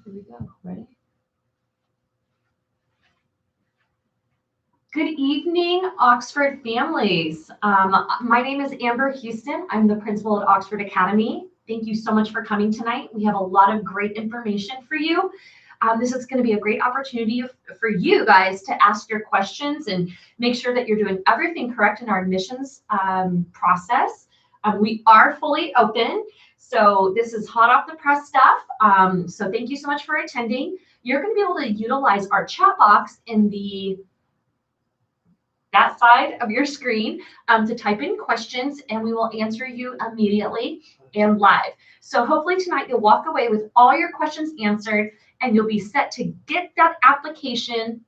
Here we go. Ready? Good evening, Oxford families. My name is Amber Houston. I'm the principal at Oxford Academy. Thank you so much for coming tonight. We have a lot of great information for you. This is going to be a great opportunity for you guys to ask your questions and make sure that you're doing everything correct in our admissions process. We are fully open, so this is hot off the press stuff. So thank you so much for attending. You're going to be able to utilize our chat box in that side of your screen to type in questions, and we will answer you immediately and live. So hopefully tonight you'll walk away with all your questions answered, and you'll be set to get that application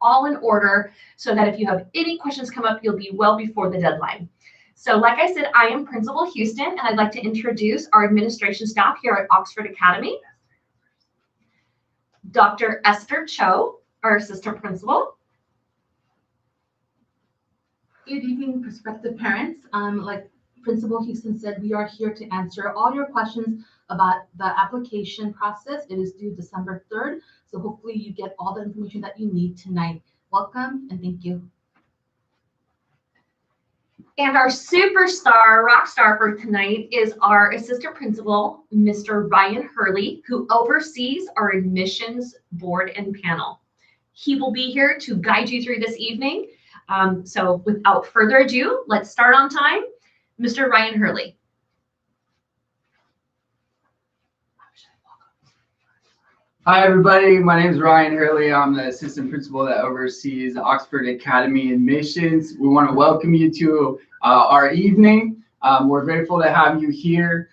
all in order so that if you have any questions come up, you'll be well before the deadline. So like I said, I am Principal Houston, and I'd like to introduce our administration staff here at Oxford Academy. Dr. Esther Cho, our assistant principal. Good evening, prospective parents. Like Principal Houston said, we are here to answer all your questions about the application process. It is due December 3rd, so hopefully you get all the information that you need tonight. Welcome and thank you. And our superstar, rock star for tonight is our assistant principal, Mr. Ryan Hurley, who oversees our admissions board and panel. He will be here to guide you through this evening. So without further ado, let's start on time. Mr. Ryan Hurley. Hi, everybody. My name is Ryan Hurley. I'm the assistant principal that oversees Oxford Academy admissions. We want to welcome you to our evening. We're grateful to have you here.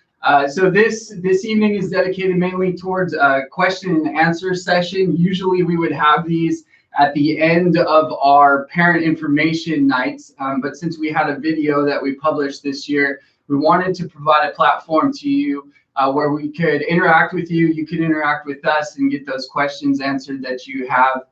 So this evening is dedicated mainly towards a question and answer session. Usually we would have these at the end of our parent information nights, but since we had a video that we published this year, we wanted to provide a platform to you where we could interact with you, you could interact with us and get those questions answered that you have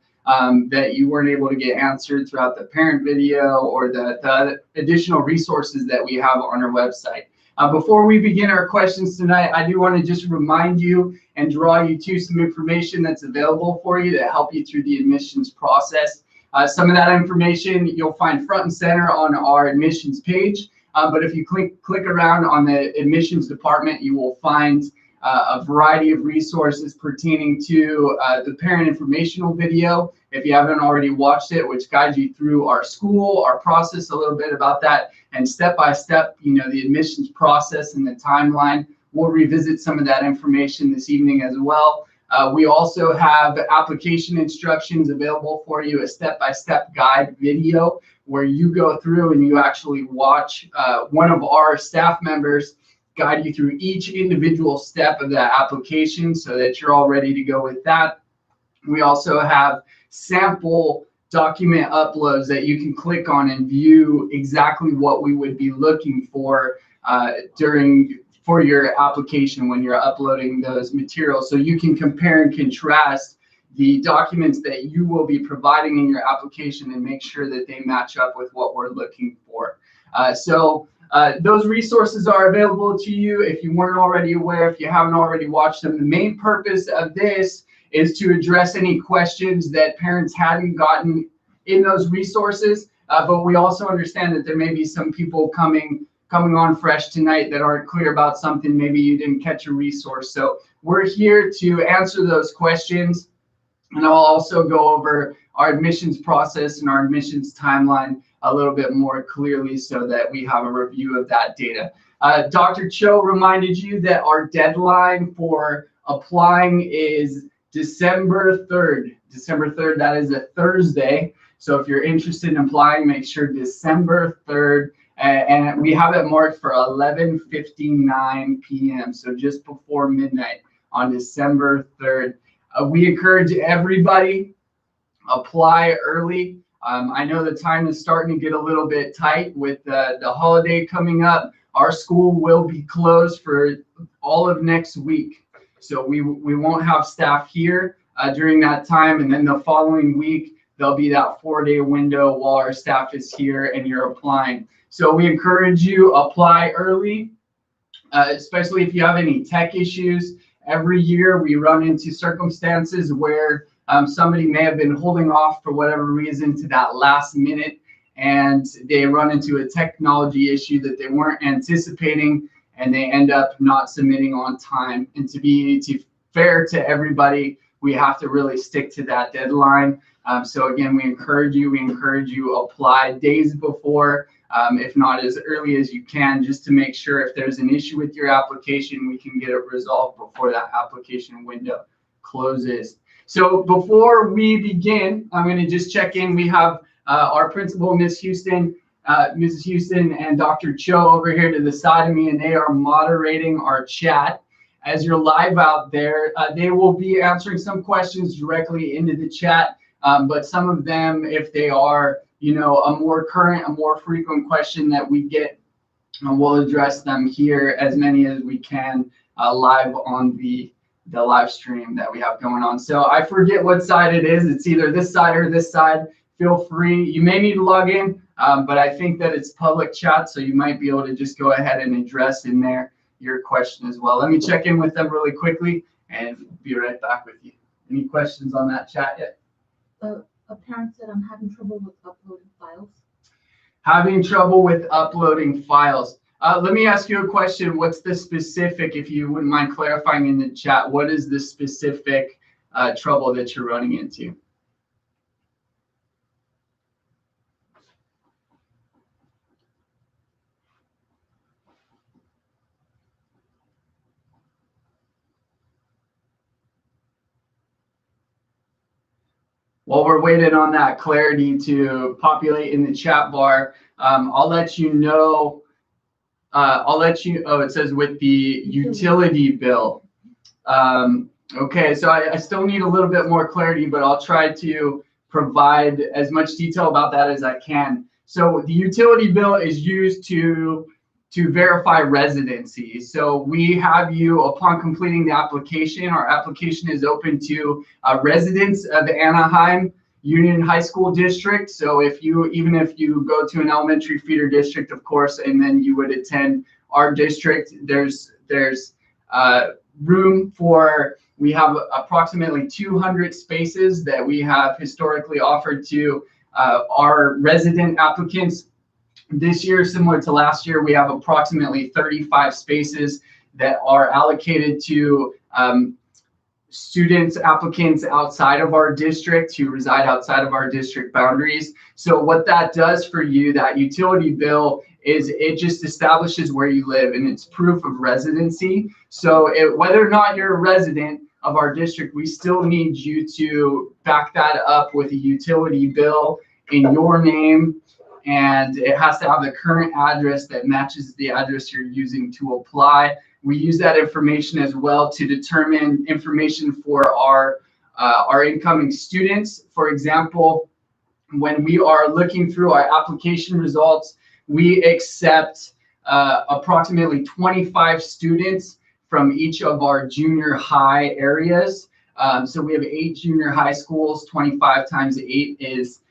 that you weren't able to get answered throughout the parent video or the additional resources that we have on our website. Before we begin our questions tonight, I do want to just remind you and draw you to some information that's available for you to help you through the admissions process. Some of that information you'll find front and center on our admissions page. But if you click around on the admissions department, you will find a variety of resources pertaining to the parent informational video, if you haven't already watched it, which guides you through our school, our process, a little bit about that, and step by step, the admissions process and the timeline. We'll revisit some of that information this evening as well. We also have application instructions available for you, a step-by-step guide video where you go through and you actually watch one of our staff members guide you through each individual step of that application so that you're all ready to go with that. We also have sample document uploads that you can click on and view exactly what we would be looking for for your application when you're uploading those materials, so you can compare and contrast the documents that you will be providing in your application and make sure that they match up with what we're looking for. Those resources are available to you if you weren't already aware, if you haven't already watched them. The main purpose of this is to address any questions that parents hadn't gotten in those resources, but we also understand that there may be some people coming on fresh tonight that aren't clear about something. Maybe you didn't catch a resource. So we're here to answer those questions. And I'll also go over our admissions process and our admissions timeline a little bit more clearly so that we have a review of that data. Dr. Cho reminded you that our deadline for applying is December 3rd. December 3rd, that is a Thursday. So if you're interested in applying, make sure December 3rd. And we have it marked for 11:59 p.m. So just before midnight on December 3rd. We encourage everybody apply early. I know the time is starting to get a little bit tight with the holiday coming up. Our school will be closed for all of next week. So we won't have staff here during that time. And then the following week, there'll be that 4-day window while our staff is here and you're applying. So we encourage you apply early, especially if you have any tech issues. Every year we run into circumstances where somebody may have been holding off for whatever reason to that last minute, and they run into a technology issue that they weren't anticipating, and they end up not submitting on time. And to be fair to everybody, we have to really stick to that deadline. So again, we encourage you apply days before, if not as early as you can, just to make sure if there's an issue with your application, we can get it resolved before that application window closes. So before we begin, I'm going to just check in. We have our principal, Mrs. Houston, and Dr. Cho over here to the side of me, and they are moderating our chat. As you're live out there, they will be answering some questions directly into the chat, but some of them, if they are, a more current, a more frequent question that we get, we'll address them here, as many as we can, live on the live stream that we have going on. So I forget what side it is. It's either this side or this side. Feel free. You may need to log in, but I think that it's public chat, so you might be able to just go ahead and address in there your question as well. Let me check in with them really quickly and be right back with you. Any questions on that chat yet? A parent said I'm having trouble with uploading files. Having trouble with uploading files. Let me ask you a question. What's the specific, if you wouldn't mind clarifying in the chat, what is the specific trouble that you're running into? While we're waiting on that clarity to populate in the chat bar, I'll let you know. Oh, it says with the utility bill. Okay, so I still need a little bit more clarity, but I'll try to provide as much detail about that as I can. So the utility bill is used to verify residency. So we have you, upon completing the application, our application is open to residents of the Anaheim Union High School District. So even if you go to an elementary feeder district, of course, and then you would attend our district, there's room for, we have approximately 200 spaces that we have historically offered to our resident applicants. This year, similar to last year, we have approximately 35 spaces that are allocated to students, applicants outside of our district, who reside outside of our district boundaries. So what that does for you, that utility bill, is it just establishes where you live, and it's proof of residency. So whether or not you're a resident of our district, we still need you to back that up with a utility bill in your name, and it has to have the current address that matches the address you're using to apply. We use that information as well to determine information for our incoming students. For example, when we are looking through our application results, we accept approximately 25 students from each of our junior high areas. So we have 8 junior high schools. 25 times 8 is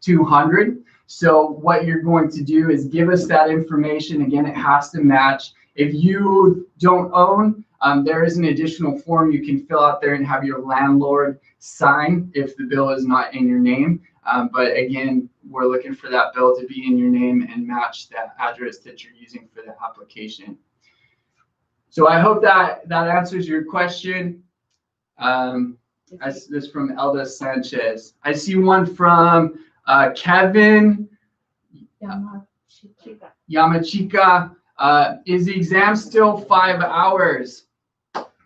200. So what you're going to do is give us that information. Again, it has to match. If you don't own, there is an additional form you can fill out there and have your landlord sign if the bill is not in your name. But again, we're looking for that bill to be in your name and match that address that you're using for the application. So I hope that answers your question. This from Elda Sanchez. I see one from Kevin Yamachika. Is the exam still 5 hours?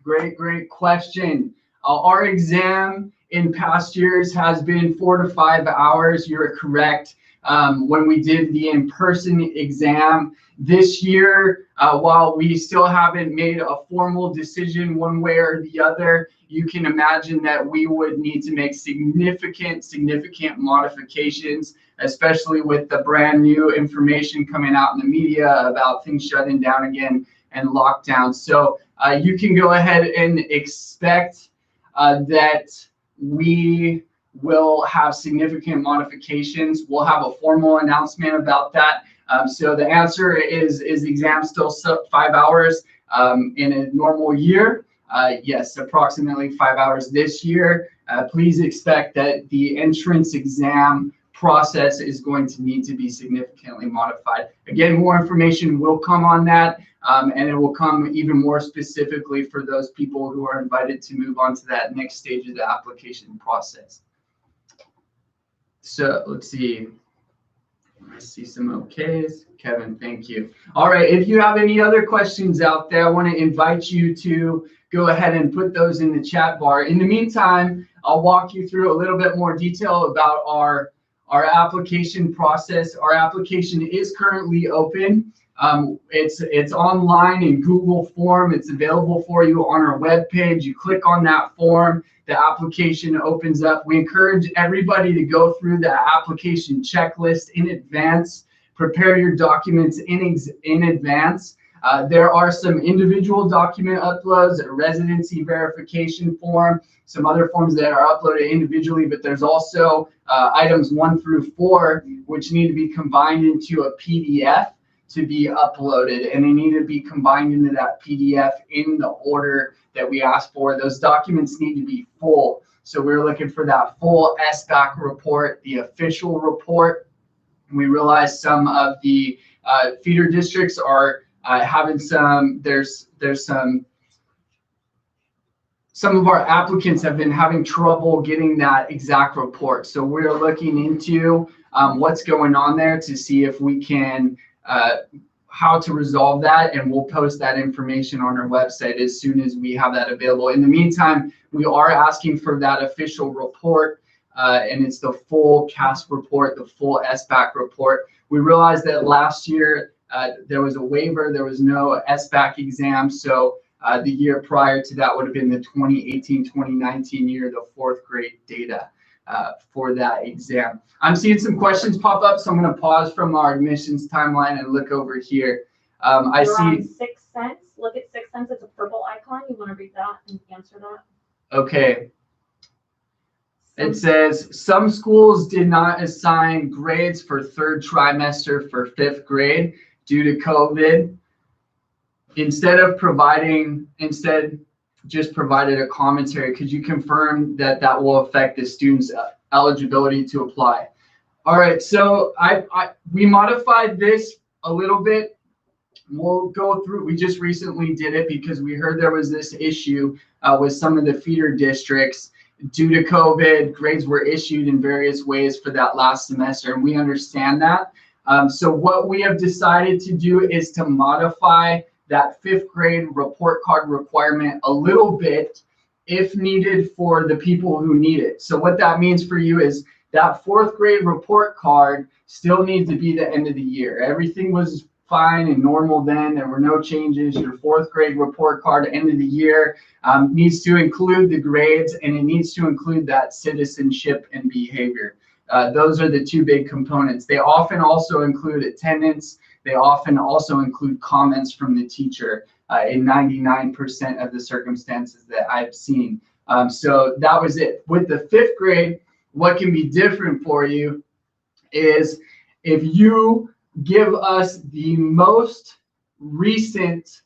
Great question. Our exam in past years has been 4 to 5 hours. You're correct. When we did the in-person exam this year, while we still haven't made a formal decision one way or the other, you can imagine that we would need to make significant modifications, especially with the brand new information coming out in the media about things shutting down again and lockdown. So you can go ahead and expect that we will have significant modifications. We'll have a formal announcement about that. So the answer is the exam still 5 hours in a normal year? Yes, approximately 5 hours this year. Please expect that the entrance exam process is going to need to be significantly modified. Again, more information will come on that, and it will come even more specifically for those people who are invited to move on to that next stage of the application process. So let's see. I see some okays. Kevin, thank you. All right, if you have any other questions out there, I want to invite you to go ahead and put those in the chat bar. In the meantime, I'll walk you through a little bit more detail about our application process. Our application is currently open. It's online in Google form. It's available for you on our webpage. You click on that form, the application opens up. We encourage everybody to go through the application checklist in advance. Prepare your documents in advance. There are some individual document uploads, a residency verification form, some other forms that are uploaded individually, but there's also items 1 through 4, which need to be combined into a PDF to be uploaded, and they need to be combined into that PDF in the order that we asked for. Those documents need to be full. So we're looking for that full SBAC report, the official report. We realize some of the feeder districts are having some of our applicants have been having trouble getting that exact report. So we're looking into what's going on there to see if we can how to resolve that, and we'll post that information on our website as soon as we have that available. In the meantime, we are asking for that official report, and it's the full CASP report, the full SBAC report. We realized that last year there was a waiver, there was no SBAC exam, so the year prior to that would have been the 2018-2019 year, the 4th grade data for that exam. I'm seeing some questions pop up, so I'm going to pause from our admissions timeline and look over here. I see on 6 cents. Look at 6 cents. It's a purple icon. You want to read that and answer that? Okay. It says some schools did not assign grades for 3rd trimester for 5th grade due to COVID. Instead just provided a commentary. Could you confirm that that will affect the student's eligibility to apply? All right, so we modified this a little bit. We'll go through, we just recently did it because we heard there was this issue with some of the feeder districts. Due to COVID, grades were issued in various ways for that last semester, and we understand that. So what we have decided to do is to modify that 5th grade report card requirement a little bit if needed for the people who need it. So what that means for you is that 4th grade report card still needs to be the end of the year. Everything was fine and normal then. There were no changes. Your 4th grade report card end of the year needs to include the grades, and it needs to include that citizenship and behavior. Those are the 2 big components. They often also include attendance. They often also include comments from the teacher in 99% of the circumstances that I've seen. So that was it. With the 5th grade, what can be different for you is if you give us the most recent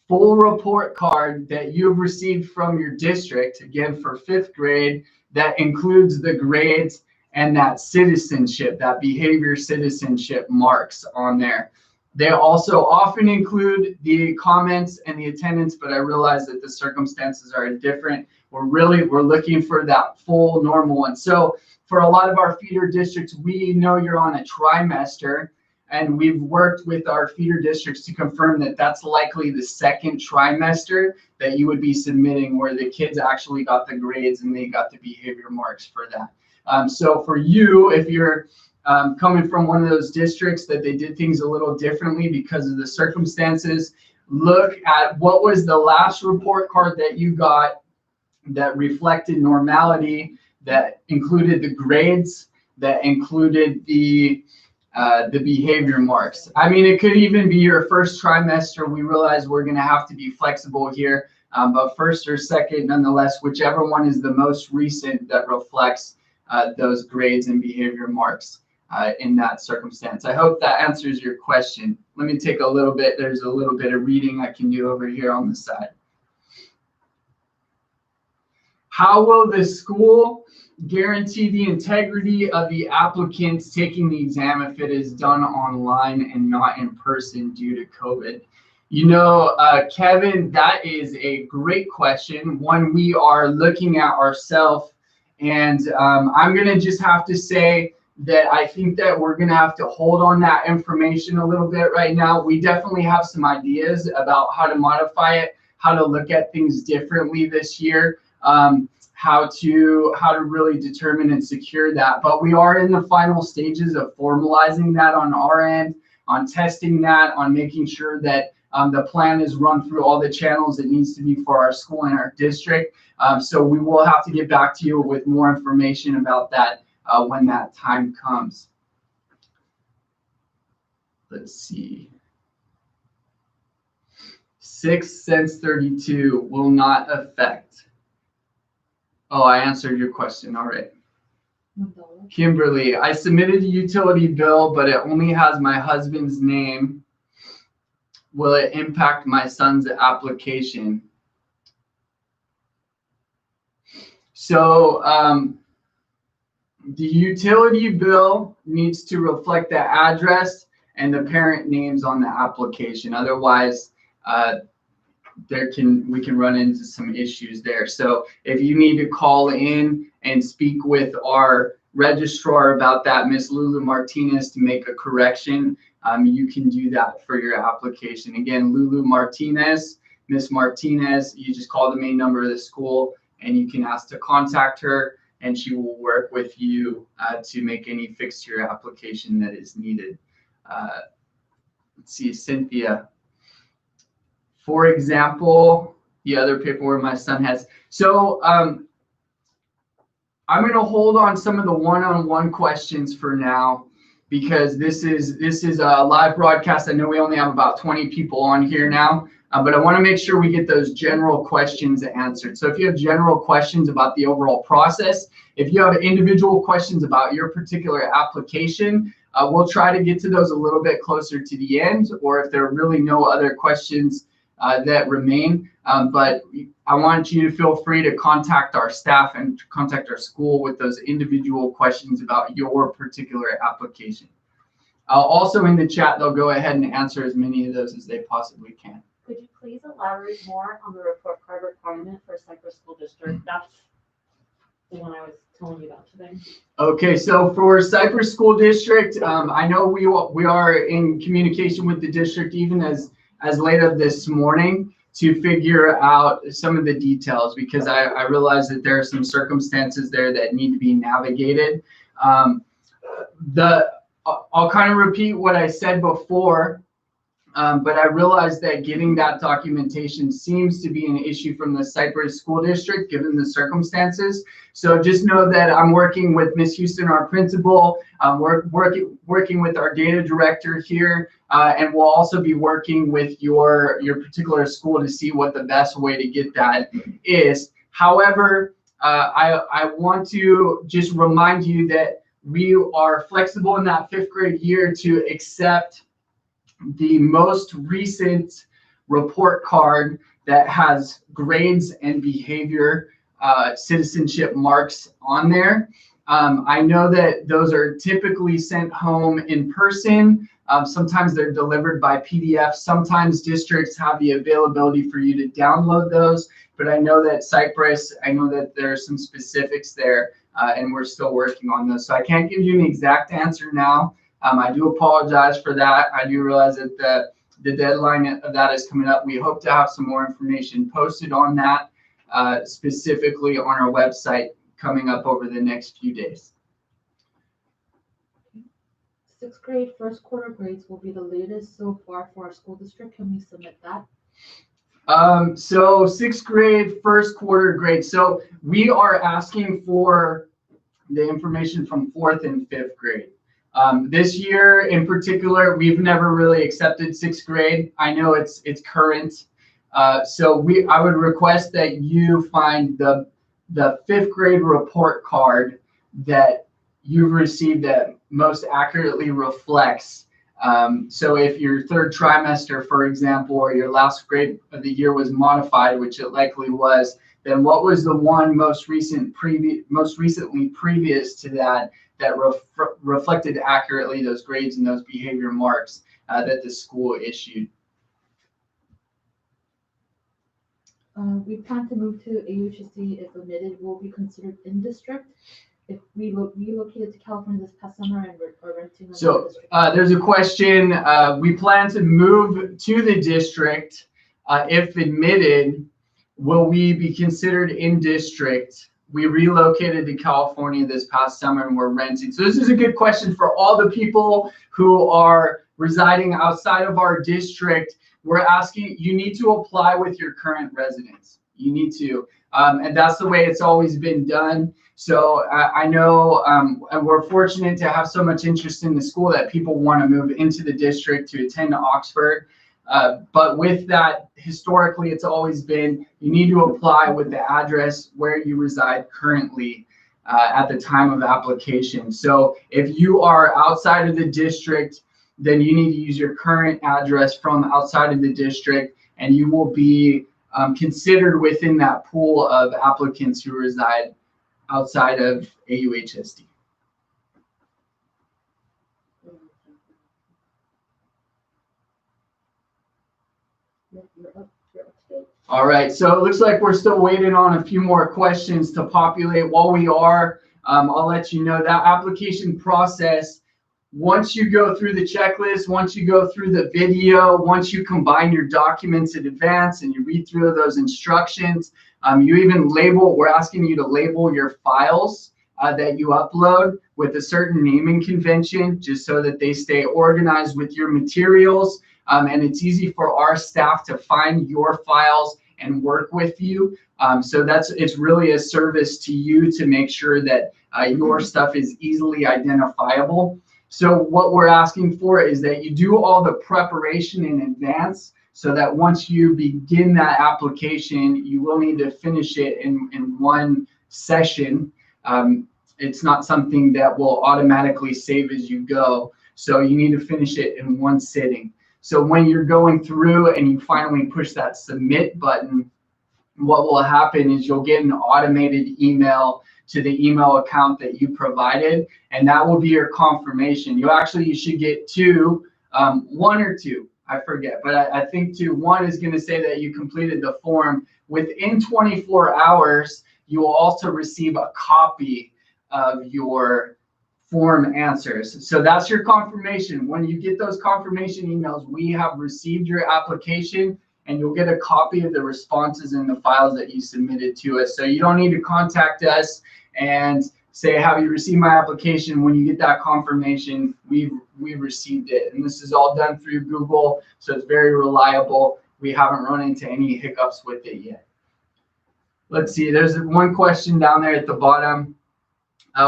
full report card that you've received from your district, again for 5th grade, that includes the grades and that citizenship, that behavior citizenship marks on there. They also often include the comments and the attendance, but I realize that the circumstances are different. We're looking for that full normal one. So for a lot of our feeder districts, we know you're on a trimester, and we've worked with our feeder districts to confirm that that's likely the 2nd trimester that you would be submitting, where the kids actually got the grades and they got the behavior marks for that. So for you, if you're coming from one of those districts that they did things a little differently because of the circumstances, look at what was the last report card that you got that reflected normality, that included the grades, that included the behavior marks. I mean, it could even be your 1st trimester. We realize we're going to have to be flexible here, but 1st or 2nd, nonetheless, whichever one is the most recent that reflects those grades and behavior marks in that circumstance. I hope that answers your question. Let me take a little bit. There's a little bit of reading I can do over here on the side. How will the school guarantee the integrity of the applicants taking the exam if it is done online and not in person due to COVID? You know, Kevin, that is a great question, one we are looking at ourselves. And I'm going to just have to say that I think that we're going to have to hold on that information a little bit right now. We definitely have some ideas about how to modify it, how to look at things differently this year, how to really determine and secure that. But we are in the final stages of formalizing that on our end, on testing that, on making sure that the plan is run through all the channels it needs to be for our school and our district. So we will have to get back to you with more information about that when that time comes. Let's see. 6 cents 32 will not affect. Oh, I answered your question. All right. Kimberly, I submitted a utility bill, but it only has my husband's name. Will it impact my son's application? So the utility bill needs to reflect the address and the parent names on the application. Otherwise, we can run into some issues there. So if you need to call in and speak with our registrar about that, Miss Lulu Martinez, to make a correction, you can do that for your application. Again, Lulu Martinez, Miss Martinez, you just call the main number of the school and you can ask to contact her, and she will work with you to make any fix to your application that is needed. Let's see, Cynthia. For example, the other paperwork my son has. So I'm going to hold on some of the one-on-one questions for now, because this is a live broadcast. I know we only have about 20 people on here now, but I want to make sure we get those general questions answered. So if you have general questions about the overall process, if you have individual questions about your particular application, we'll try to get to those a little bit closer to the end, or if there are really no other questions that remain. But I want you to feel free to contact our staff and contact our school with those individual questions about your particular application. Also in the chat, they'll go ahead and answer as many of those as they possibly can. Could you please elaborate more on the report card requirement for Cypress School District? That's the one I was telling you about today. Okay, so for Cypress School District, I know we are in communication with the district even as late as this morning to figure out some of the details, because I realize that there are some circumstances there that need to be navigated. I'll kind of repeat what I said before, but I realize that getting that documentation seems to be an issue from the Cypress School District, given the circumstances. So just know that I'm working with Ms. Houston, our principal. We're working with our data director here, and we'll also be working with your particular school to see what the best way to get that is. However, I want to just remind you that we are flexible in that 5th grade year to accept the most recent report card that has grades and behavior citizenship marks on there. I know that those are typically sent home in person. Sometimes they're delivered by PDF. Sometimes districts have the availability for you to download those, but I know that Cypress, I know that there are some specifics there, and we're still working on those. So I can't give you an exact answer now. I do apologize for that. I do realize that the deadline of that is coming up. We hope to have some more information posted on that, specifically on our website, coming up over the next few days. 6th grade first quarter grades will be the latest so far for our school district. Can we submit that? So 6th grade first quarter grades. So we are asking for the information from 4th and 5th grade. This year in particular, we've never really accepted 6th grade. I know it's current. So I would request that you find the 5th grade report card that you've received that most accurately reflects. So if your 3rd trimester, for example, or your last grade of the year was modified, which it likely was, then what was the one most recently previous to that reflected accurately those grades and those behavior marks that the school issued? We plan to move to AUHSD if admitted will be considered in district. If we relocated to California this past summer and we're renting. So there's a question. We plan to move to the district. If admitted, will we be considered in district? We relocated to California this past summer and we're renting. So this is a good question for all the people who are residing outside of our district. We're asking, you need to apply with your current residence. You need to, and that's the way it's always been done. So I know we're fortunate to have so much interest in the school that people want to move into the district to attend Oxford. But with that, historically, it's always been, you need to apply with the address where you reside currently at the time of application. So if you are outside of the district, then you need to use your current address from outside of the district, and you will be considered within that pool of applicants who reside outside of AUHSD. All right, so it looks like we're still waiting on a few more questions to populate. While we are, I'll let you know that application process, once you go through the checklist, once you go through the video, once you combine your documents in advance and you read through those instructions, you even label, we're asking you to label your files that you upload with a certain naming convention, just so that they stay organized with your materials. And it's easy for our staff to find your files and work with you. So it's really a service to you to make sure that your stuff is easily identifiable. So what we're asking for is that you do all the preparation in advance, so that once you begin that application, you will need to finish it in one session. It's not something that will automatically save as you go. So you need to finish it in one sitting. So when you're going through and you finally push that submit button, what will happen is you'll get an automated email to the email account that you provided, and that will be your confirmation. You should get two, one or two, I forget, but I think two. One is going to say that you completed the form. Within 24 hours, you will also receive a copy of your form answers. So that's your confirmation. When you get those confirmation emails, we have received your application, and you'll get a copy of the responses and the files that you submitted to us. So you don't need to contact us and say, have you received my application? When you get that confirmation, we've received it. And this is all done through Google, so it's very reliable. We haven't run into any hiccups with it yet. Let's see, there's one question down there at the bottom.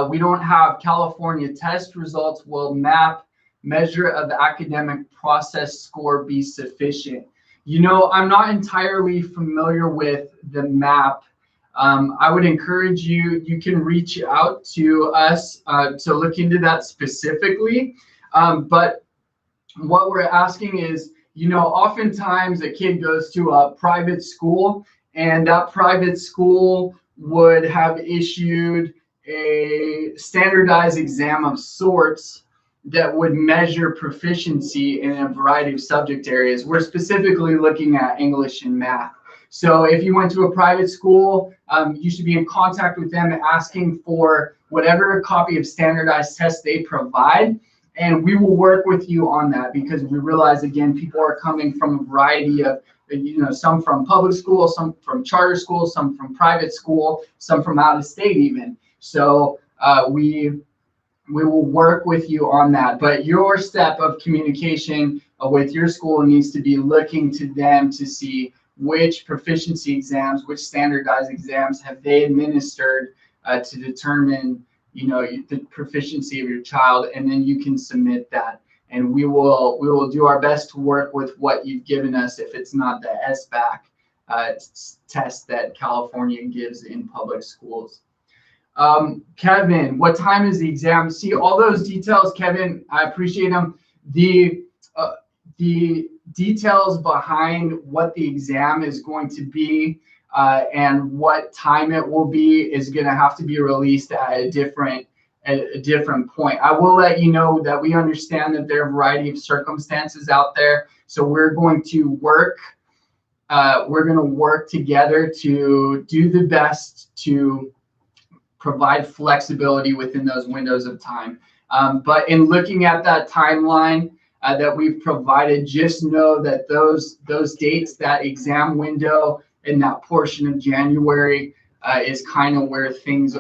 We don't have California test results. Will MAP, measure of academic process score, be sufficient? You know, I'm not entirely familiar with the MAP. I would encourage you can reach out to us to look into that specifically. But what we're asking is, you know, oftentimes a kid goes to a private school, and that private school would have issued a standardized exam of sorts that would measure proficiency in a variety of subject areas. We're specifically looking at English and math. So if you went to a private school, you should be in contact with them asking for whatever copy of standardized tests they provide, and we will work with you on that, because we realize, again, people are coming from a variety of, you know, some from public school, some from charter school, some from private school, some from out of state even. So we will work with you on that. But your step of communication with your school needs to be looking to them to see which proficiency exams, which standardized exams have they administered to determine, you know, the proficiency of your child, and then you can submit that. And we will do our best to work with what you've given us if it's not the SBAC test that California gives in public schools. Kevin, what time is the exam? See all those details, Kevin. I appreciate them. The details behind what the exam is going to be, and what time it will be is going to have to be released at a different point. I will let you know that we understand that there are a variety of circumstances out there, so we're going to work together to do the best to provide flexibility within those windows of time. But in looking at that timeline that we've provided, just know that those dates, that exam window in that portion of January is kind of where things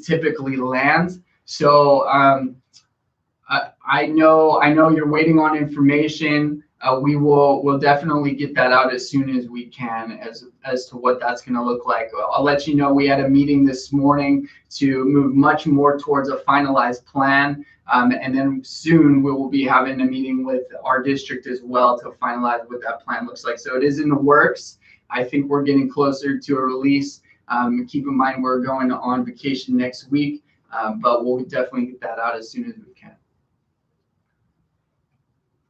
typically land. So I know you're waiting on information. We'll definitely get that out as soon as we can as to what that's going to look like. I'll let you know we had a meeting this morning to move much more towards a finalized plan. And then soon we will be having a meeting with our district as well to finalize what that plan looks like. So it is in the works. I think we're getting closer to a release. Keep in mind we're going on vacation next week, but we'll definitely get that out as soon as we can.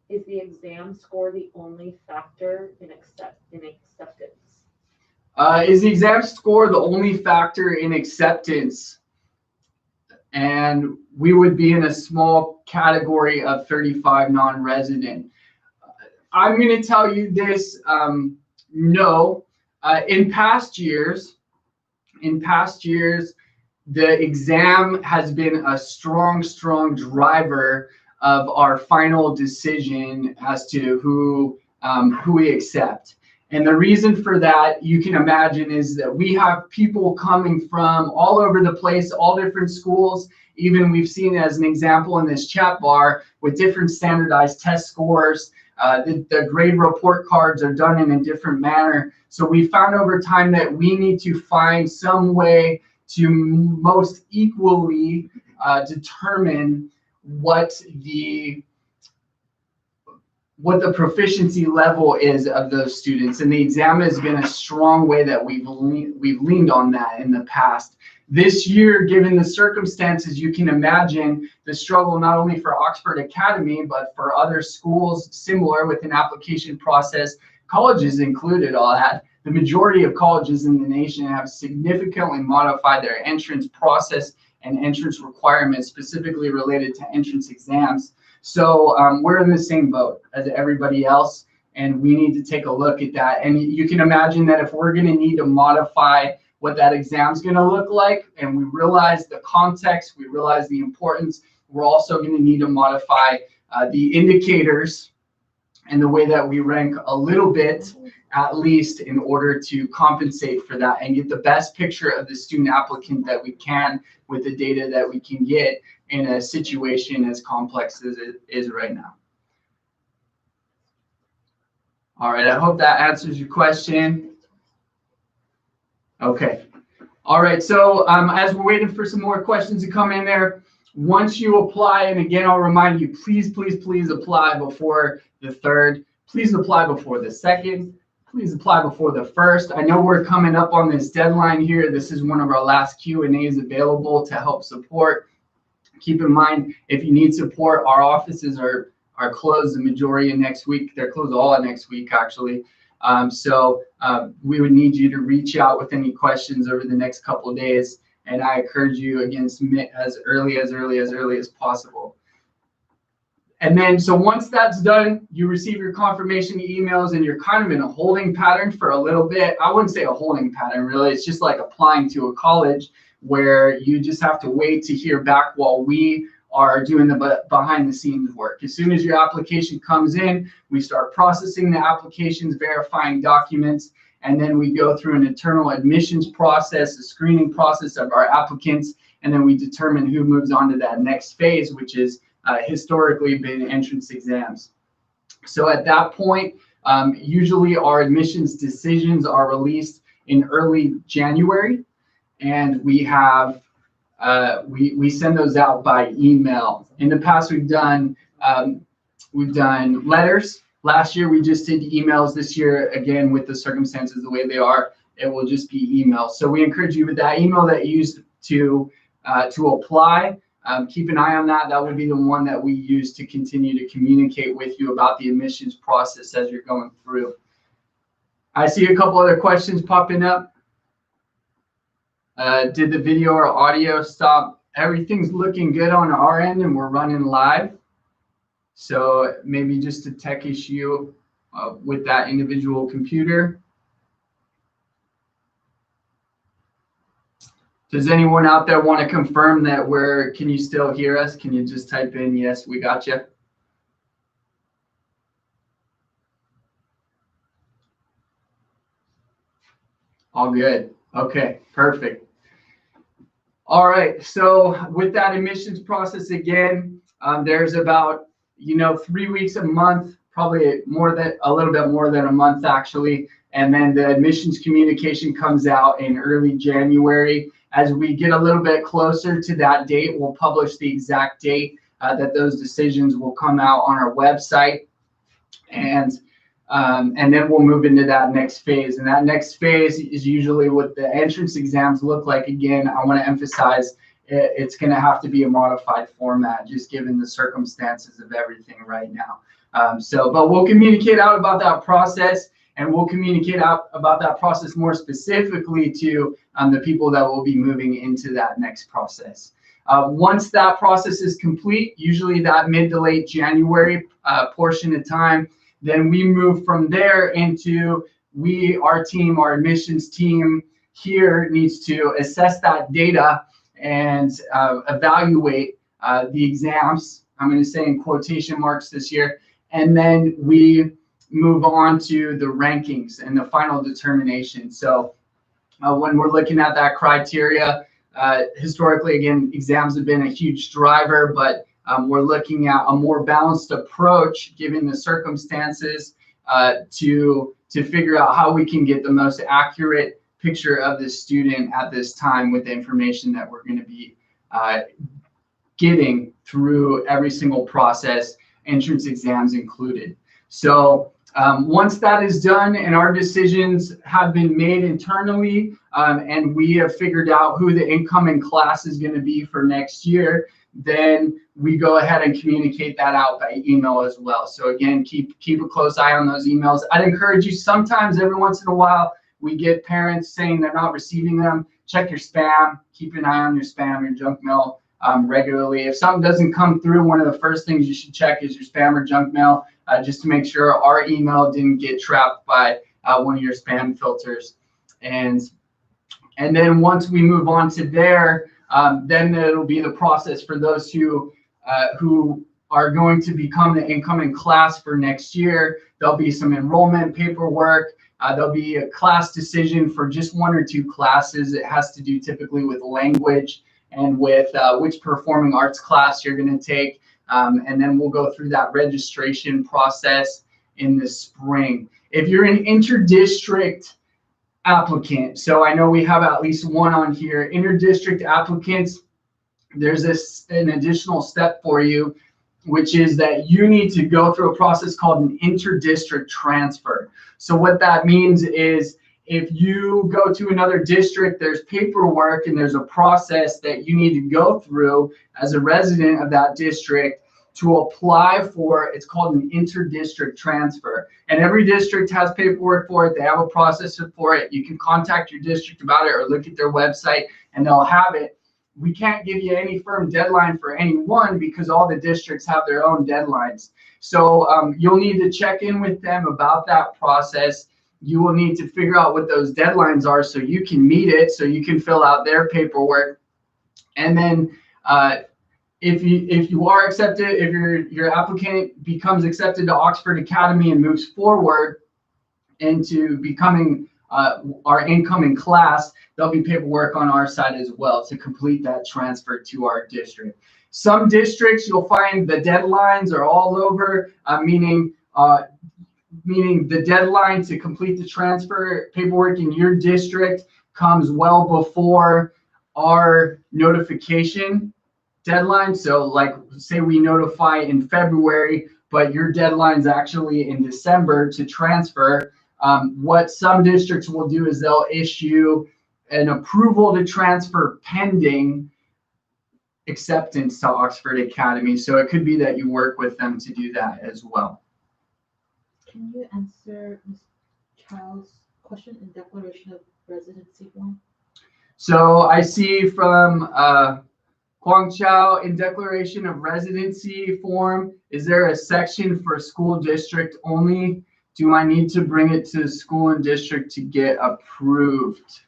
Is the exam score the only factor in acceptance? Is the exam score the only factor in acceptance? And we would be in a small category of 35 non-resident. I'm going to tell you this, no. In past years, the exam has been a strong driver of our final decision as to who we accept. And the reason for that, you can imagine, is that we have people coming from all over the place, all different schools. Even we've seen as an example in this chat bar with different standardized test scores. The grade report cards are done in a different manner. So we found over time that we need to find some way to most equally determine what the proficiency level is of those students, and the exam has been a strong way that we've leaned on that in the past. This year, given the circumstances, you can imagine the struggle not only for Oxford Academy, but for other schools similar with an application process, colleges included. All that. The majority of colleges in the nation have significantly modified their entrance process and entrance requirements specifically related to entrance exams. So we're in the same boat as everybody else, and we need to take a look at that. And you can imagine that if we're going to need to modify what that exam is going to look like, and we realize the context, we realize the importance, we're also going to need to modify the indicators and the way that we rank a little bit, at least, in order to compensate for that and get the best picture of the student applicant that we can with the data that we can get in a situation as complex as it is right now. All right, I hope that answers your question. Okay. All right, so as we're waiting for some more questions to come in there, once you apply, and again, I'll remind you, please apply before the 3rd. Please apply before the 2nd. Please apply before the 1st. I know we're coming up on this deadline here. This is one of our last Q&As available to help support. Keep in mind, if you need support, our offices are closed the majority of next week. They're closed all of next week, actually. So we would need you to reach out with any questions over the next couple of days. And I encourage you, again, submit as early as possible. And then, so once that's done, you receive your confirmation emails, and you're kind of in a holding pattern for a little bit. I wouldn't say a holding pattern, really. It's just like applying to a college where you just have to wait to hear back while we are doing the behind the scenes work. As soon as your application comes in, we start processing the applications, verifying documents, and then we go through an internal admissions process, a screening process of our applicants, and then we determine who moves on to that next phase, which is historically been entrance exams. So at that point, usually our admissions decisions are released in early January, and we have we send those out by email. In the past, we've done letters. Last year we just did emails. This year, again, with the circumstances the way they are, it will just be emails. So we encourage you with that email that you used to apply. Keep an eye on that. That will be the one that we use to continue to communicate with you about the admissions process as you're going through. I see a couple other questions popping up. Did the video or audio stop? Everything's looking good on our end and we're running live. So maybe just a tech issue with that individual computer. Does anyone out there want to confirm that can you still hear us? Can you just type in, yes, we got you? All good. Okay, perfect. All right, so with that admissions process again, there's about 3 weeks a month, probably a little bit more than a month actually, and then the admissions communication comes out in early January. As we get a little bit closer to that date, we'll publish the exact date that those decisions will come out on our website, and then we'll move into that next phase. And that next phase is usually what the entrance exams look like. Again, I want to emphasize it's going to have to be a modified format, just given the circumstances of everything right now. But we'll communicate out about that process, and we'll communicate out about that process more specifically to the people that will be moving into that next process. Once that process is complete, usually that mid to late January portion of time, then we move from there into our admissions team here needs to assess that data and evaluate the exams. I'm going to say in quotation marks this year. And then we move on to the rankings and the final determination. So when we're looking at that criteria, historically, again, exams have been a huge driver, but we're looking at a more balanced approach given the circumstances to figure out how we can get the most accurate picture of the student at this time with the information that we're going to be getting through every single process, entrance exams included. So once that is done and our decisions have been made internally and we have figured out who the incoming class is going to be for next year, then we go ahead and communicate that out by email as well. So again, keep a close eye on those emails. I'd encourage you, sometimes every once in a while, we get parents saying they're not receiving them. Check your spam, keep an eye on your spam, your junk mail regularly. If something doesn't come through, one of the first things you should check is your spam or junk mail, just to make sure our email didn't get trapped by one of your spam filters. And then once we move on to there, then it'll be the process for those who are going to become the incoming class for next year. There'll be some enrollment paperwork. There'll be a class decision for just 1 or 2 classes. It has to do typically with language and with which performing arts class you're going to take. And then we'll go through that registration process in the spring. If you're an interdistrict applicant, so I know we have at least one on here, interdistrict applicants, there's an additional step for you, which is that you need to go through a process called an interdistrict transfer. So what that means is if you go to another district, there's paperwork and there's a process that you need to go through as a resident of that district to apply for. It's called an interdistrict transfer. And every district has paperwork for it. They have a process for it. You can contact your district about it or look at their website and they'll have it. We can't give you any firm deadline for any one because all the districts have their own deadlines. So you'll need to check in with them about that process. You will need to figure out what those deadlines are so you can meet it, so you can fill out their paperwork. And then if you are accepted, if your applicant becomes accepted to Oxford Academy and moves forward into becoming our incoming class, there'll be paperwork on our side as well to complete that transfer to our district. Some districts you'll find the deadlines are all over, meaning the deadline to complete the transfer paperwork in your district comes well before our notification deadline. So like say we notify in February, but your deadline's actually in December to transfer. What some districts will do is they'll issue an approval to transfer pending acceptance to Oxford Academy. So it could be that you work with them to do that as well. Can you answer Ms. child's question in declaration of residency form? So I see from Kwang Chao, in declaration of residency form, is there a section for school district only? Do I need to bring it to school and district to get approved?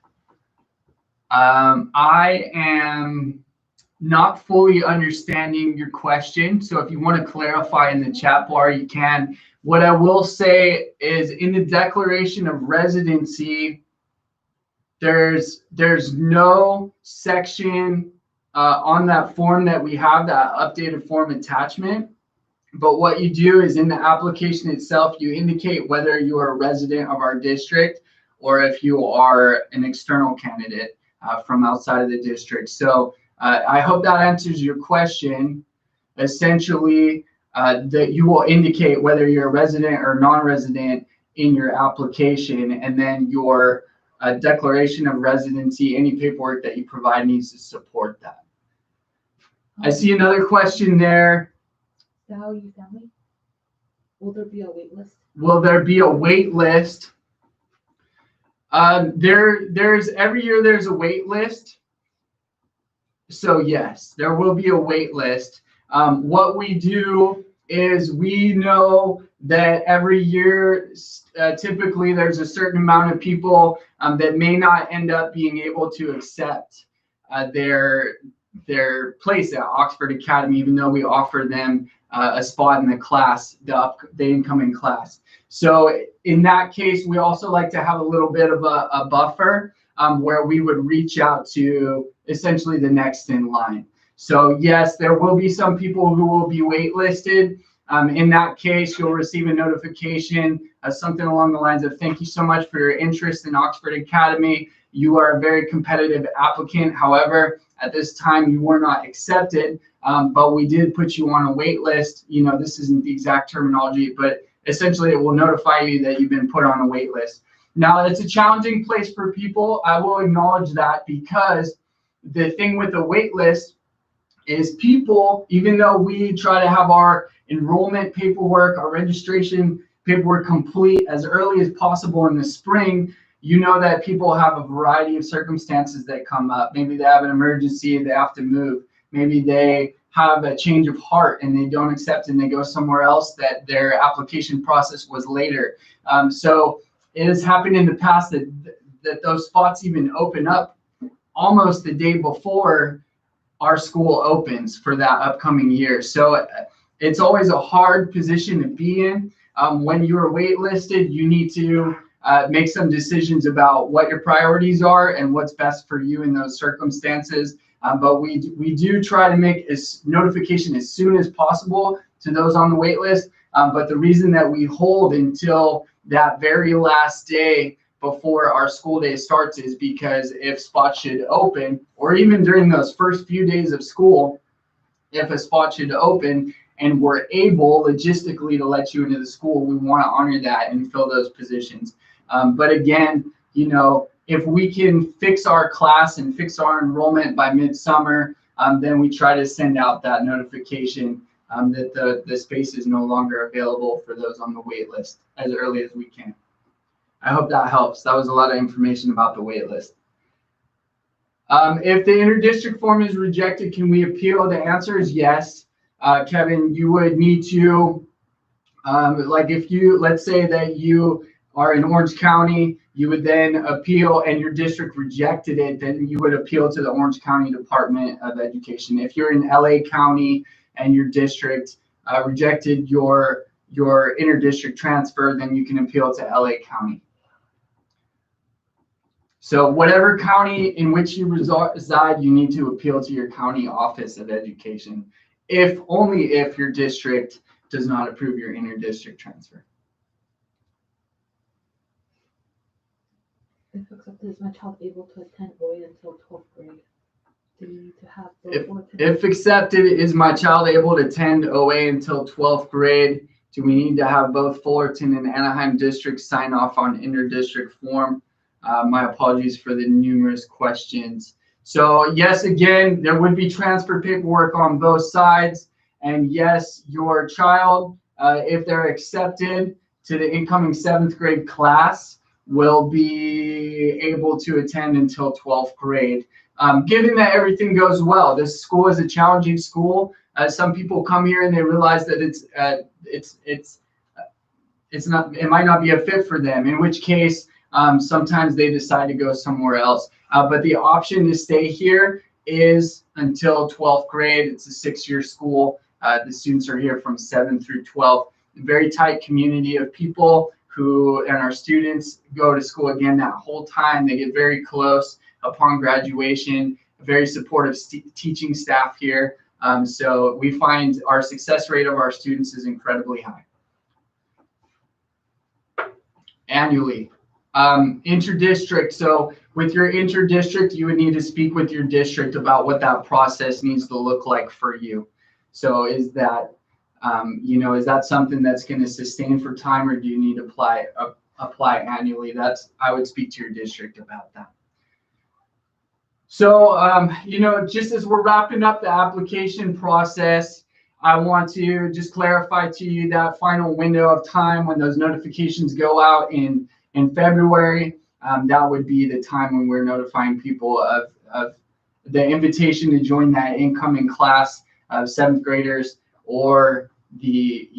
I am not fully understanding your question. So if you want to clarify in the chat bar, you can. What I will say is in the declaration of residency, there's no section on that form that we have, that updated form attachment. But what you do is in the application itself, you indicate whether you are a resident of our district or if you are an external candidate from outside of the district. So I hope that answers your question. Essentially, that you will indicate whether you're a resident or non-resident in your application, and then your declaration of residency, any paperwork that you provide needs to support that. I see another question there. Value family? Will there be a wait list? Will there be a wait list? There's every year there's a wait list. So yes, there will be a wait list. What we do is we know that every year, typically there's a certain amount of people that may not end up being able to accept their place at Oxford Academy, even though we offer them a spot in the class, the incoming class. So in that case, we also like to have a little bit of a buffer where we would reach out to essentially the next in line. So yes, there will be some people who will be waitlisted. In that case, you'll receive a notification, something along the lines of, thank you so much for your interest in Oxford Academy. You are a very competitive applicant. However, at this time, you were not accepted, but we did put you on a wait list. You know, this isn't the exact terminology, but essentially it will notify you that you've been put on a wait list. Now, it's a challenging place for people. I will acknowledge that, because the thing with the wait list is people, even though we try to have our enrollment paperwork, our registration paperwork complete as early as possible in the spring, you know that people have a variety of circumstances that come up. Maybe they have an emergency, they have to move. Maybe they have a change of heart and they don't accept and they go somewhere else, that their application process was later. So it has happened in the past that those spots even open up almost the day before our school opens for that upcoming year. So it's always a hard position to be in. When you are waitlisted, you need to make some decisions about what your priorities are and what's best for you in those circumstances. But we do try to make a notification as soon as possible to those on the wait list. But the reason that we hold until that very last day before our school day starts is because if spots should open, or even during those first few days of school, if a spot should open and we're able logistically to let you into the school, we want to honor that and fill those positions. But again, you know, if we can fix our class and fix our enrollment by midsummer, then we try to send out that notification that the space is no longer available for those on the wait list as early as we can. I hope that helps. That was a lot of information about the wait list. If the interdistrict form is rejected, can we appeal? The answer is yes. Kevin, you would need to, like if you, let's say that you are in Orange County, you would then appeal and your district rejected it, then you would appeal to the Orange County Department of Education. If you're in LA County and your district rejected your interdistrict transfer, then you can appeal to LA County. So whatever county in which you reside, you need to appeal to your county office of education, if only if your district does not approve your interdistrict transfer. If accepted, is my child able to attend OA until 12th grade? Do you need to have both? If accepted, is my child able to attend OA until 12th grade? Do we need to have both Fullerton and Anaheim districts sign off on interdistrict form? My apologies for the numerous questions. So yes, again, there would be transfer paperwork on both sides. And yes, your child, if they're accepted to the incoming 7th grade class, will be able to attend until 12th grade. Given that everything goes well, this school is a challenging school. Some people come here and they realize that it might not be a fit for them, in which case sometimes they decide to go somewhere else. But the option to stay here is until 12th grade. It's a 6-year school. The students are here from 7th through 12th. A very tight community of people and our students go to school again that whole time. They get very close upon graduation. A very supportive teaching staff here. So we find our success rate of our students is incredibly high. Annually. Interdistrict. So with your interdistrict, you would need to speak with your district about what that process needs to look like for you. So is that, is that something that's going to sustain for time, or do you need to apply annually? I would speak to your district about that. So, just as we're wrapping up the application process, I want to just clarify to you that final window of time when those notifications go out in February. That would be the time when we're notifying people of the invitation to join that incoming class of 7th graders, or the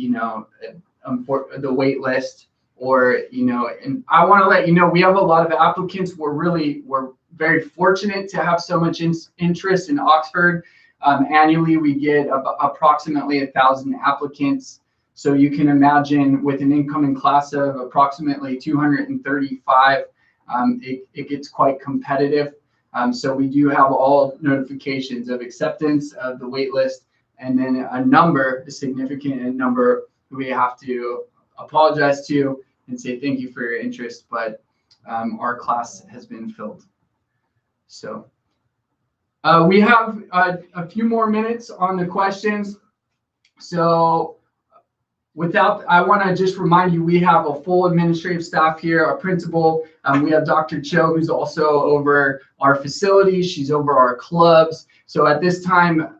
wait list, or and I want to let you know we have a lot of applicants. We're very fortunate to have so much interest in Oxford. Annually, we get approximately 1,000 applicants. So you can imagine with an incoming class of approximately 235, it gets quite competitive. So we do have all notifications of acceptance of the wait list, and then a significant number we have to apologize to and say thank you for your interest, but our class has been filled. So we have a few more minutes on the questions. So I want to just remind you, we have a full administrative staff here, our principal. We have Dr. Cho, who's also over our facilities. She's over our clubs. So at this time,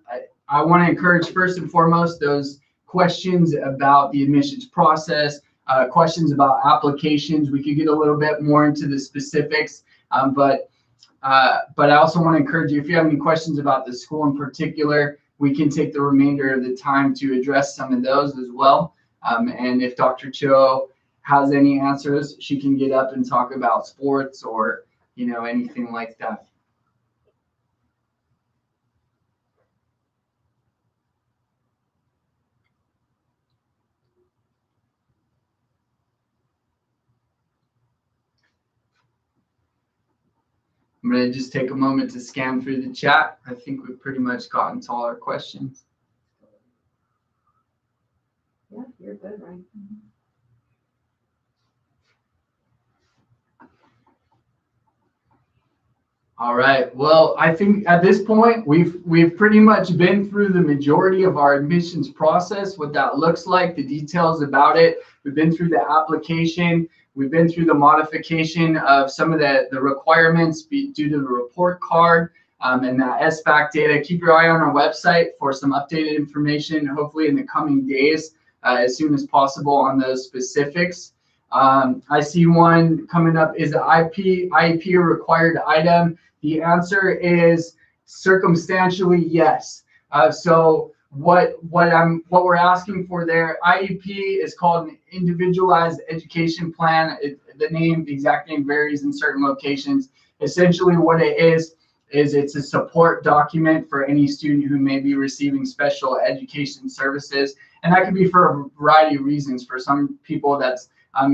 I want to encourage first and foremost those questions about the admissions process, questions about applications. We could get a little bit more into the specifics, but I also want to encourage you, if you have any questions about the school in particular, we can take the remainder of the time to address some of those as well. And if Dr. Cho has any answers, she can get up and talk about sports or, anything like that. I'm going to just take a moment to scan through the chat. I think we've pretty much gotten to all our questions. Yeah, you're good, right? All right. Well, I think at this point we've pretty much been through the majority of our admissions process, what that looks like, the details about it. We've been through the application. We've been through the modification of some of the requirements due to the report card and that SBAC data. Keep your eye on our website for some updated information, hopefully in the coming days, as soon as possible on those specifics. I see one coming up. Is the IEP a required item? The answer is circumstantially yes. So what we're asking for there, IEP is called an individualized education plan. The exact name varies in certain locations. Essentially what it is it's a support document for any student who may be receiving special education services. And that could be for a variety of reasons. For some people, that's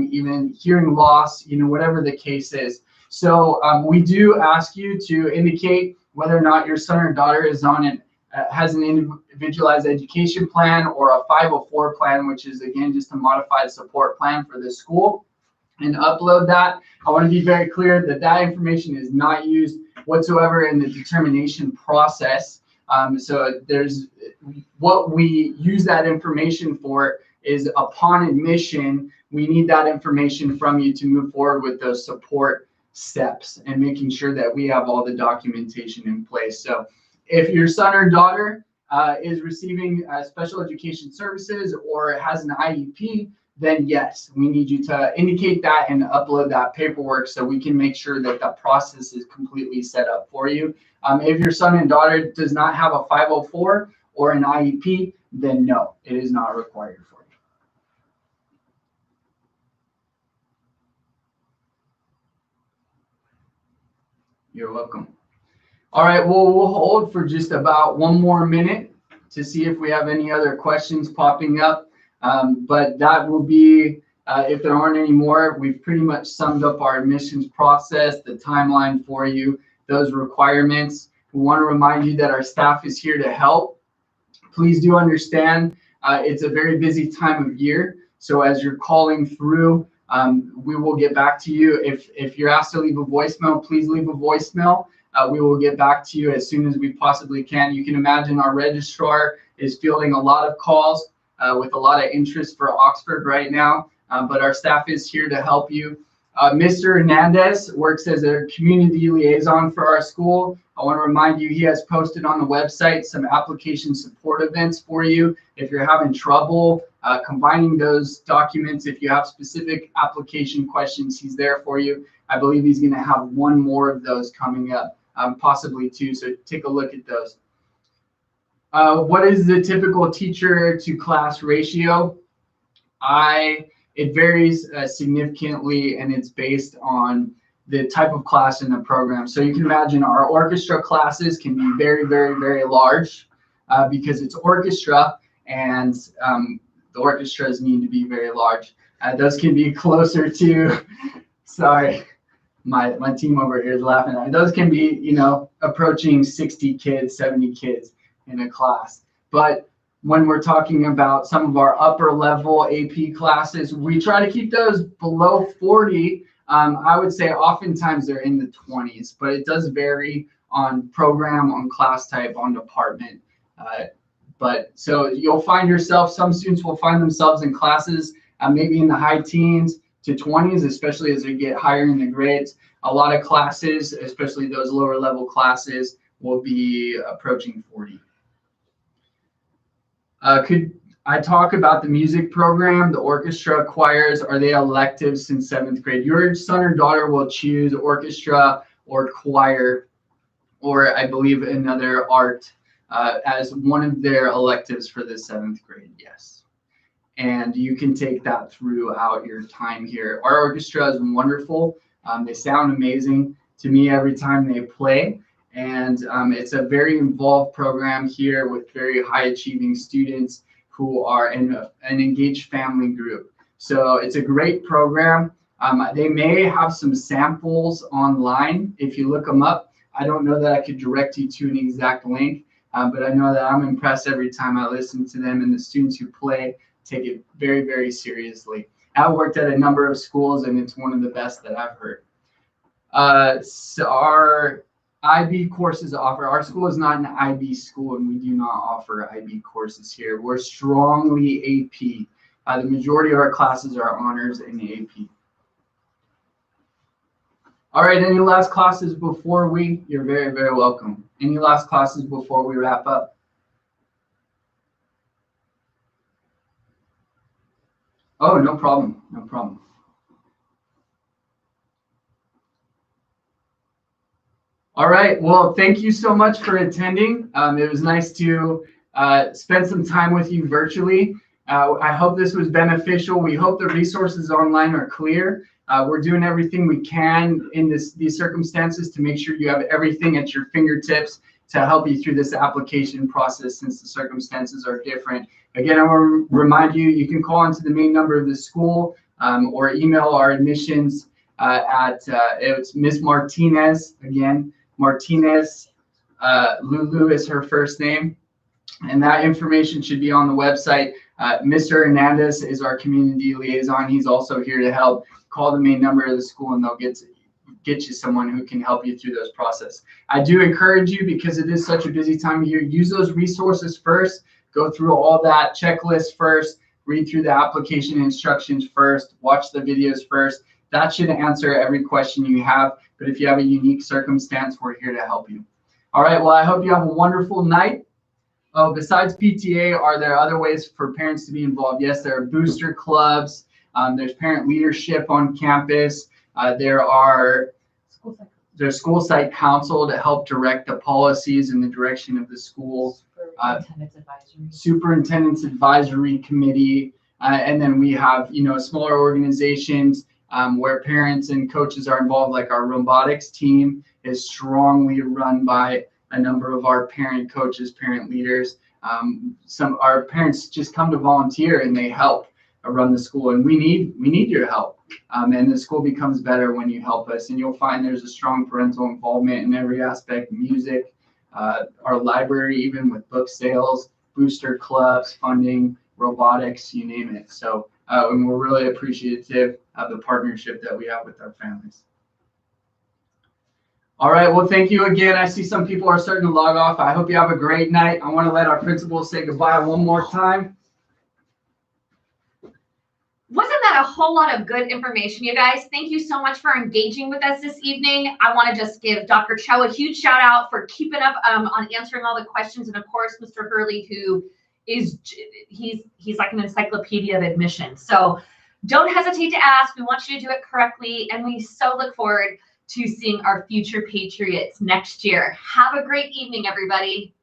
even hearing loss, whatever the case is. So we do ask you to indicate whether or not your son or daughter is has an individualized education plan or a 504 plan, which is again just a modified support plan for the school, and upload that. I want to be very clear that information is not used whatsoever in the determination process. So what we use that information for is upon admission, we need that information from you to move forward with those support steps and making sure that we have all the documentation in place. So if your son or daughter is receiving special education services or has an IEP, then yes, we need you to indicate that and upload that paperwork so we can make sure that the process is completely set up for you. If your son and daughter does not have a 504 or an IEP, then no, it is not required for you. You're welcome. All right, well, we'll hold for just about 1 more minute to see if we have any other questions popping up. But that will be, if there aren't any more, we've pretty much summed up our admissions process, the timeline for you, those requirements. We want to remind you that our staff is here to help. Please do understand it's a very busy time of year. So as you're calling through, we will get back to you. If you're asked to leave a voicemail, please leave a voicemail. We will get back to you as soon as we possibly can. You can imagine our registrar is fielding a lot of calls with a lot of interest for Oxford right now, but our staff is here to help you. Mr. Hernandez works as a community liaison for our school. I want to remind you, he has posted on the website some application support events for you. If you're having trouble combining those documents, if you have specific application questions, he's there for you. I believe he's going to have 1 more of those coming up, possibly 2, so take a look at those. What is the typical teacher to class ratio? It varies significantly, and it's based on the type of class in the program. So you can imagine our orchestra classes can be very, very, very large because it's orchestra, and the orchestras need to be very large. Those can be closer to, sorry, my team over here is laughing at me. Those can be, you know, approaching 60 kids, 70 kids in a class. But when we're talking about some of our upper level AP classes, we try to keep those below 40. I would say oftentimes they're in the 20s, but it does vary on program, on class type, on department. But so you'll find yourself, some students will find themselves in classes maybe in the high teens to 20s, especially as they get higher in the grades. A lot of classes, especially those lower level classes, will be approaching 40. Could I talk about the music program, the orchestra, choirs? Are they electives since 7th grade? Your son or daughter will choose orchestra or choir, or I believe another art as one of their electives for the 7th grade, yes. And you can take that throughout your time here. Our orchestra is wonderful. They sound amazing to me every time they play. And it's a very involved program here with very high achieving students who are in an engaged family group. So it's a great program. They may have some samples online if you look them up. I don't know that I could direct you to an exact link, but I know that I'm impressed every time I listen to them, and the students who play take it very, very seriously. I've worked at a number of schools, and it's one of the best that I've heard. So our IB courses offer. Our school is not an IB school, and we do not offer IB courses here. We're strongly AP. The majority of our classes are honors and AP. All right, any last classes before you're very, very welcome. Any last classes before we wrap up? Oh, no problem, no problem. All right, well, thank you so much for attending. It was nice to spend some time with you virtually. I hope this was beneficial. We hope the resources online are clear. We're doing everything we can in these circumstances to make sure you have everything at your fingertips to help you through this application process since the circumstances are different. Again, I want to remind you, you can call into the main number of the school or email our admissions it's Ms. Martinez, again, Martinez, Lulu is her first name, and that information should be on the website. Mr. Hernandez is our community liaison. He's also here to help. Call the main number of the school, and they'll get you someone who can help you through those process. I do encourage you, because it is such a busy time of year, use those resources first. Go through all that checklist first. Read through the application instructions first. Watch the videos first. That should answer every question you have. But if you have a unique circumstance, we're here to help you. All right, well, I hope you have a wonderful night. Oh, besides PTA, are there other ways for parents to be involved? Yes, there are booster clubs. There's parent leadership on campus. There's school site council to help direct the policies and the direction of the school. Superintendent's advisory committee. And then we have, smaller organizations where parents and coaches are involved, like our robotics team is strongly run by a number of our parent coaches, parent leaders. Our parents just come to volunteer and they help run the school, and we need your help. And the school becomes better when you help us, and you'll find there's a strong parental involvement in every aspect: music, our library, even with book sales, booster clubs, funding, robotics, you name it. So and we're really appreciative of the partnership that we have with our families. All right, well, thank you again. I see some people are starting to log off. I hope you have a great night. I want to let our principal say goodbye one more time. Wasn't that a whole lot of good information, you guys? Thank you so much for engaging with us this evening. I want to just give Dr. Cho a huge shout out for keeping up on answering all the questions. And of course, Mr. Hurley, who is, he's like an encyclopedia of admissions. So don't hesitate to ask. We want you to do it correctly. And we so look forward to seeing our future Patriots next year. Have a great evening, everybody.